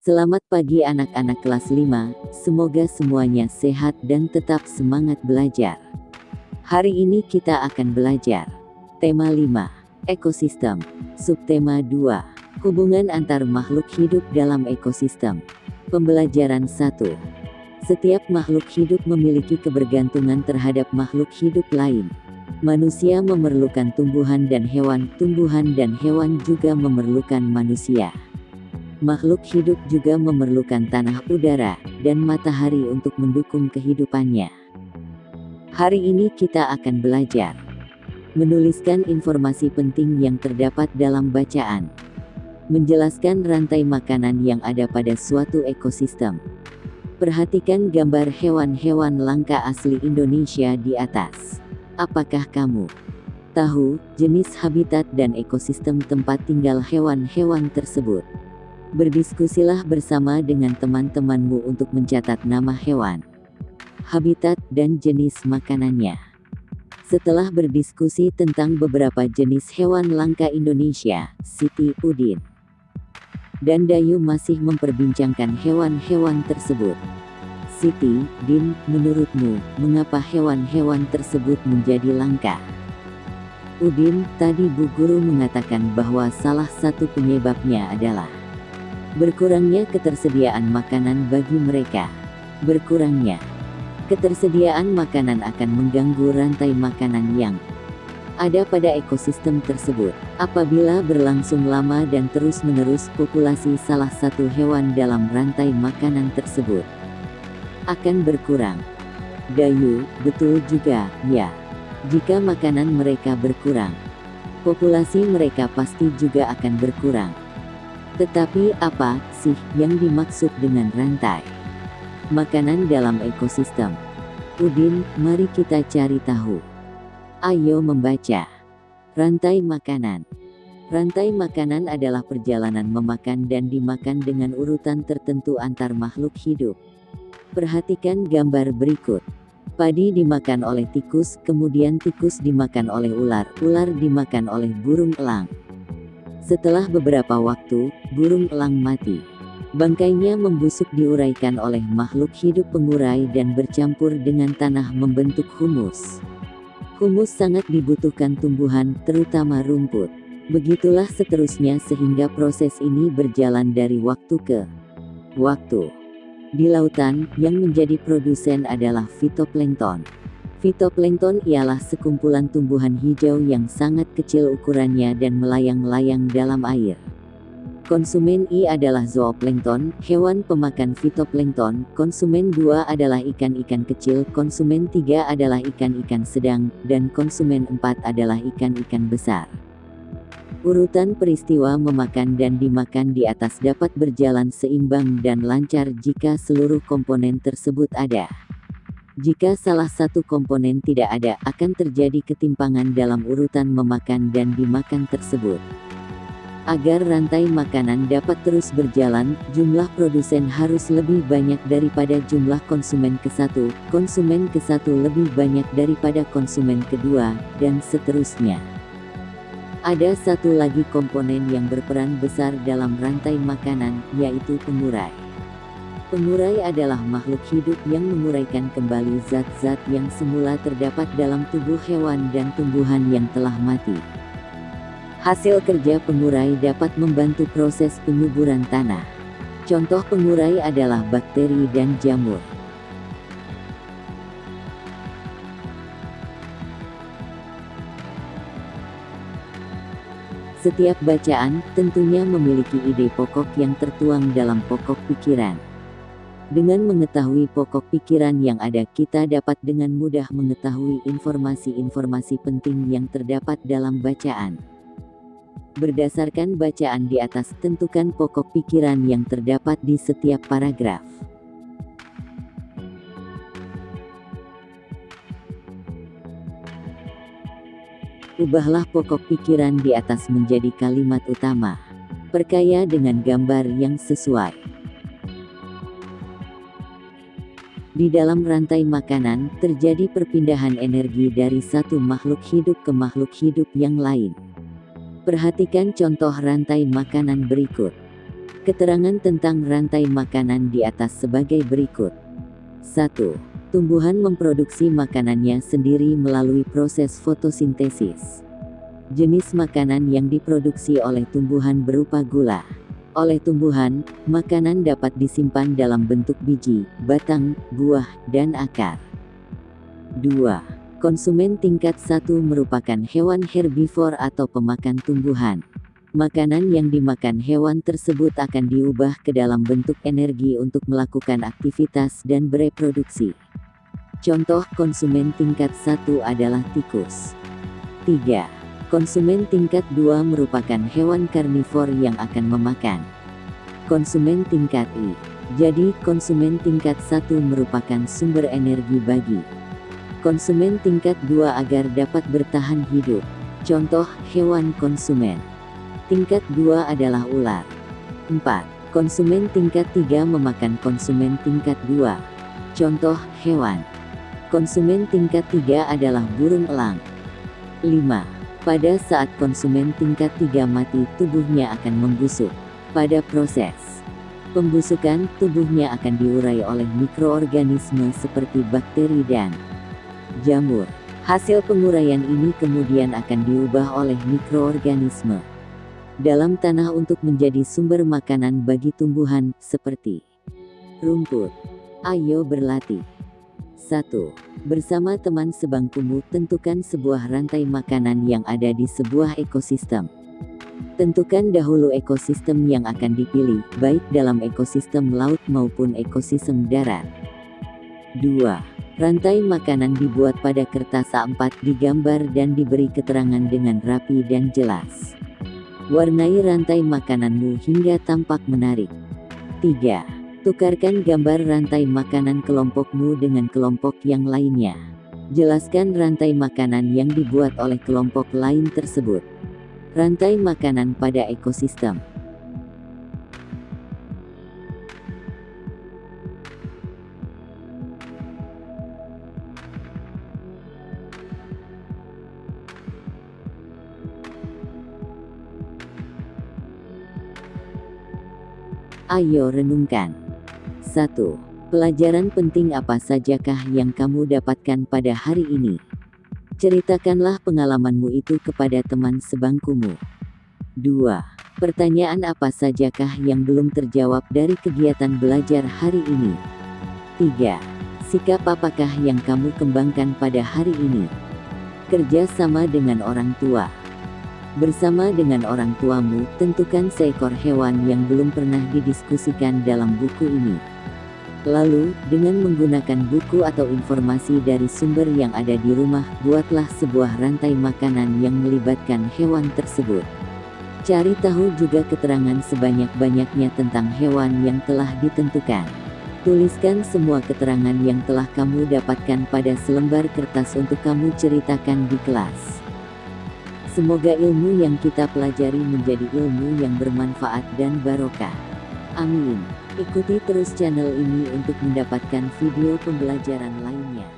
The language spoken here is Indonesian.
Selamat pagi anak-anak kelas 5, semoga semuanya sehat dan tetap semangat belajar. Hari ini kita akan belajar tema 5, ekosistem. Subtema 2, hubungan antar makhluk hidup dalam ekosistem. Pembelajaran 1. Setiap makhluk hidup memiliki kebergantungan terhadap makhluk hidup lain. Manusia memerlukan tumbuhan dan hewan juga memerlukan manusia. Makhluk hidup juga memerlukan tanah, udara, dan matahari untuk mendukung kehidupannya. Hari ini kita akan belajar menuliskan informasi penting yang terdapat dalam bacaan, menjelaskan rantai makanan yang ada pada suatu ekosistem. Perhatikan gambar hewan-hewan langka asli Indonesia di atas. Apakah kamu tahu jenis habitat dan ekosistem tempat tinggal hewan-hewan tersebut? Berdiskusilah bersama dengan teman-temanmu untuk mencatat nama hewan, habitat, dan jenis makanannya. Setelah berdiskusi tentang beberapa jenis hewan langka Indonesia, Siti, Udin, dan Dayu masih memperbincangkan hewan-hewan tersebut. Siti, Din, menurutmu, mengapa hewan-hewan tersebut menjadi langka? Udin, tadi Bu Guru mengatakan bahwa salah satu penyebabnya adalah berkurangnya ketersediaan makanan bagi mereka. Berkurangnya ketersediaan makanan akan mengganggu rantai makanan yang ada pada ekosistem tersebut. Apabila berlangsung lama dan terus-menerus, populasi salah satu hewan dalam rantai makanan tersebut akan berkurang. Dayu, betul juga, ya. Jika makanan mereka berkurang, populasi mereka pasti juga akan berkurang. Tetapi apa sih yang dimaksud dengan rantai makanan dalam ekosistem? Udin, mari kita cari tahu. Ayo membaca. Rantai makanan. Rantai makanan adalah perjalanan memakan dan dimakan dengan urutan tertentu antar makhluk hidup. Perhatikan gambar berikut. Padi dimakan oleh tikus, kemudian tikus dimakan oleh ular, ular dimakan oleh burung elang. Setelah beberapa waktu, burung elang mati. Bangkainya membusuk diuraikan oleh makhluk hidup pengurai dan bercampur dengan tanah membentuk humus. Humus sangat dibutuhkan tumbuhan, terutama rumput. Begitulah seterusnya sehingga proses ini berjalan dari waktu ke waktu. Di lautan, yang menjadi produsen adalah fitoplankton. Fitoplankton ialah sekumpulan tumbuhan hijau yang sangat kecil ukurannya dan melayang-layang dalam air. Konsumen I adalah zooplankton, hewan pemakan fitoplankton. Konsumen 2 adalah ikan-ikan kecil, konsumen 3 adalah ikan-ikan sedang, dan konsumen 4 adalah ikan-ikan besar. Urutan peristiwa memakan dan dimakan di atas dapat berjalan seimbang dan lancar jika seluruh komponen tersebut ada. Jika salah satu komponen tidak ada, akan terjadi ketimpangan dalam urutan memakan dan dimakan tersebut. Agar rantai makanan dapat terus berjalan, jumlah produsen harus lebih banyak daripada jumlah konsumen ke-1, konsumen ke-1 lebih banyak daripada konsumen kedua, dan seterusnya. Ada satu lagi komponen yang berperan besar dalam rantai makanan, yaitu pengurai. Pengurai adalah makhluk hidup yang menguraikan kembali zat-zat yang semula terdapat dalam tubuh hewan dan tumbuhan yang telah mati. Hasil kerja pengurai dapat membantu proses penyuburan tanah. Contoh pengurai adalah bakteri dan jamur. Setiap bacaan tentunya memiliki ide pokok yang tertuang dalam pokok pikiran. Dengan mengetahui pokok pikiran yang ada, kita dapat dengan mudah mengetahui informasi-informasi penting yang terdapat dalam bacaan. Berdasarkan bacaan di atas, tentukan pokok pikiran yang terdapat di setiap paragraf. Ubahlah pokok pikiran di atas menjadi kalimat utama. Perkaya dengan gambar yang sesuai. Di dalam rantai makanan, terjadi perpindahan energi dari satu makhluk hidup ke makhluk hidup yang lain. Perhatikan contoh rantai makanan berikut. Keterangan tentang rantai makanan di atas sebagai berikut. 1. Tumbuhan memproduksi makanannya sendiri melalui proses fotosintesis. Jenis makanan yang diproduksi oleh tumbuhan berupa gula. Oleh tumbuhan, makanan dapat disimpan dalam bentuk biji, batang, buah, dan akar. 2. Konsumen tingkat 1 merupakan hewan herbivor atau pemakan tumbuhan. Makanan yang dimakan hewan tersebut akan diubah ke dalam bentuk energi untuk melakukan aktivitas dan bereproduksi. Contoh konsumen tingkat 1 adalah tikus. 3. Konsumen tingkat 2 merupakan hewan karnivor yang akan memakan. Konsumen tingkat I. Jadi konsumen tingkat 1 merupakan sumber energi bagi konsumen tingkat 2 agar dapat bertahan hidup. Contoh hewan konsumen tingkat 2 adalah ular. 4. Konsumen tingkat 3 memakan konsumen tingkat 2. Contoh hewan konsumen tingkat 3 adalah burung elang. 5. Pada saat konsumen tingkat 3 mati, tubuhnya akan membusuk. Pada proses pembusukan, tubuhnya akan diurai oleh mikroorganisme seperti bakteri dan jamur. Hasil penguraian ini kemudian akan diubah oleh mikroorganisme dalam tanah untuk menjadi sumber makanan bagi tumbuhan, seperti rumput. Ayo berlatih. 1. Bersama teman sebangkumu, tentukan sebuah rantai makanan yang ada di sebuah ekosistem. Tentukan dahulu ekosistem yang akan dipilih, baik dalam ekosistem laut maupun ekosistem darat. 2. Rantai makanan dibuat pada kertas A4, digambar dan diberi keterangan dengan rapi dan jelas. Warnai rantai makananmu hingga tampak menarik. 3. Tukarkan gambar rantai makanan kelompokmu dengan kelompok yang lainnya. Jelaskan rantai makanan yang dibuat oleh kelompok lain tersebut. Rantai makanan pada ekosistem. Ayo renungkan. 1. Pelajaran penting apa sajakah yang kamu dapatkan pada hari ini? Ceritakanlah pengalamanmu itu kepada teman sebangkumu. 2. Pertanyaan apa sajakah yang belum terjawab dari kegiatan belajar hari ini? 3. Sikap apakah yang kamu kembangkan pada hari ini? Kerja sama dengan orang tua. Bersama dengan orang tuamu, tentukan seekor hewan yang belum pernah didiskusikan dalam buku ini. Lalu, dengan menggunakan buku atau informasi dari sumber yang ada di rumah, buatlah sebuah rantai makanan yang melibatkan hewan tersebut. Cari tahu juga keterangan sebanyak-banyaknya tentang hewan yang telah ditentukan. Tuliskan semua keterangan yang telah kamu dapatkan pada selembar kertas untuk kamu ceritakan di kelas. Semoga ilmu yang kita pelajari menjadi ilmu yang bermanfaat dan barokah. Amin. Ikuti terus channel ini untuk mendapatkan video pembelajaran lainnya.